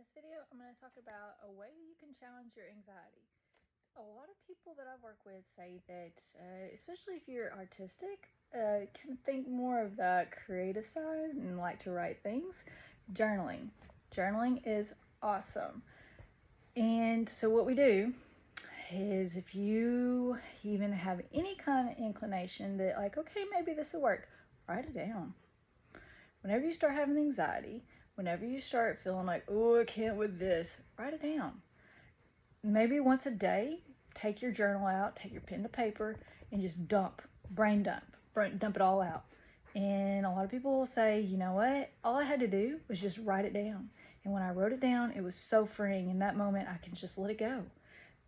In this video, I'm going to talk about a way you can challenge your anxiety. A lot of people that I work with say that, especially if you're artistic, can think more of the creative side and like to write things. Journaling. Journaling is awesome. And so what we do is if you even have any kind of inclination that like, okay, maybe this will work, write it down. Whenever you start having anxiety, whenever you start feeling like, oh, I can't with this, write it down. Maybe once a day, take your journal out, take your pen to paper, and just brain dump it all out. And a lot of people will say, you know what, all I had to do was just write it down. And when I wrote it down, it was so freeing. In that moment, I can just let it go.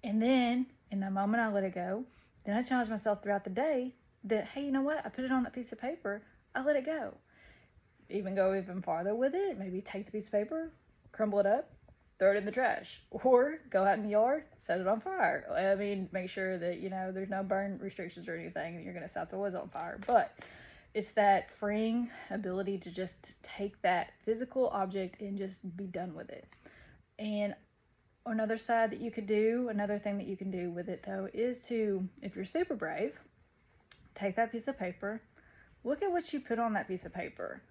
And then, in the moment I let it go, then I challenge myself throughout the day that, hey, you know what, I put it on that piece of paper, I let it go. Even go even farther with it, maybe take the piece of paper, crumble it up, throw it in the trash, or go out in the yard, set it on fire. I mean, make sure that, there's no burn restrictions or anything, you're going to set the woods on fire. But it's that freeing ability to just take that physical object and just be done with it. And another thing that you can do with it though, is to, if you're super brave, take that piece of paper, look at what you put on that piece of paper.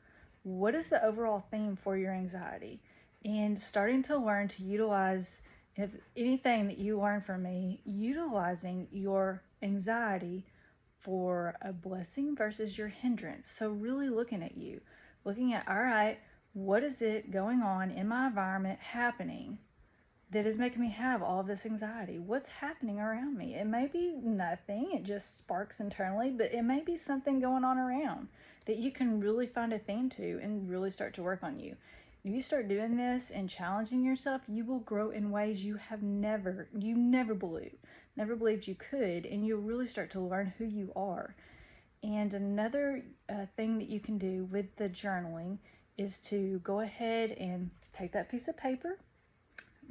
What is the overall theme for your anxiety? And starting to learn to utilize, if anything that you learn from me, utilizing your anxiety for a blessing versus your hindrance. So really looking at, all right, what is it going on in my environment happening that is making me have all of this anxiety? What's happening around me? It may be nothing, it just sparks internally, but it may be something going on around that you can really find a theme to and really start to work on you. If you start doing this and challenging yourself, you will grow in ways you never believed you could, and you'll really start to learn who you are. And another thing that you can do with the journaling is to go ahead and take that piece of paper,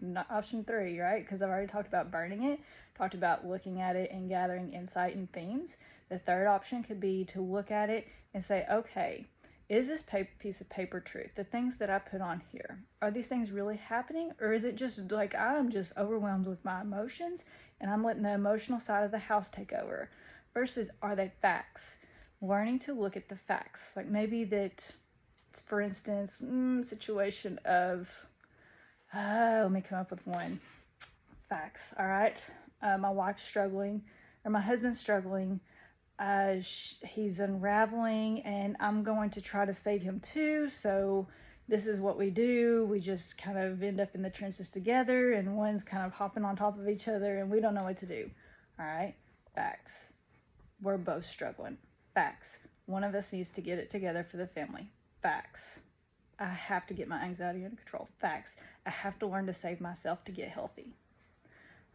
not option 3, right? Because I've already talked about burning it, talked about looking at it and gathering insight and themes. The third option could be to look at it and say, okay, is this piece of paper truth? The things that I put on here, are these things really happening? Or is it just like I'm just overwhelmed with my emotions and I'm letting the emotional side of the house take over? Versus, are they facts? Learning to look at the facts. Like maybe that, for instance, situation of, let me come up with one. Facts, all right? My wife's struggling, or my husband's struggling. He's unraveling, and I'm going to try to save him too. So this is what we do. We just kind of end up in the trenches together, and one's kind of hopping on top of each other, and we don't know what to do. All right? Facts. We're both struggling. Facts. One of us needs to get it together for the family. Facts. I have to get my anxiety under control. Facts. I have to learn to save myself to get healthy.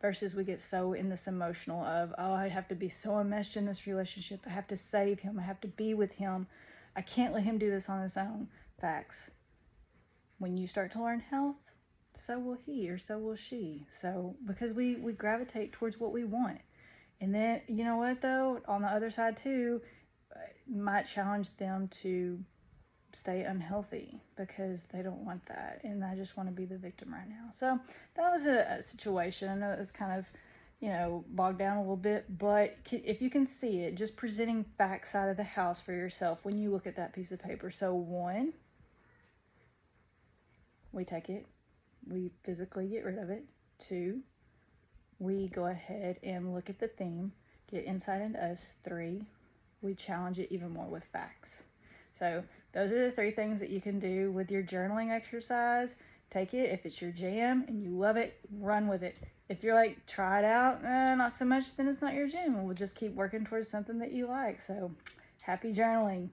Versus we get so in this emotional of, oh, I have to be so enmeshed in this relationship. I have to save him. I have to be with him. I can't let him do this on his own. Facts. When you start to learn health, so will he or so will she. So because we gravitate towards what we want. And then, you know what though, on the other side too, might challenge them to stay unhealthy because they don't want that, and I just want to be the victim right now. So that was a situation. I know it was kind of, bogged down a little bit, but if you can see it, just presenting facts side of the house for yourself when you look at that piece of paper. So 1, we take it, we physically get rid of it. 2, we go ahead and look at the theme, get insight into us. 3, we challenge it even more with facts. So those are the 3 things that you can do with your journaling exercise. Take it. If it's your jam and you love it, run with it. If you're like, try it out, not so much, then it's not your jam. We'll just keep working towards something that you like. So happy journaling.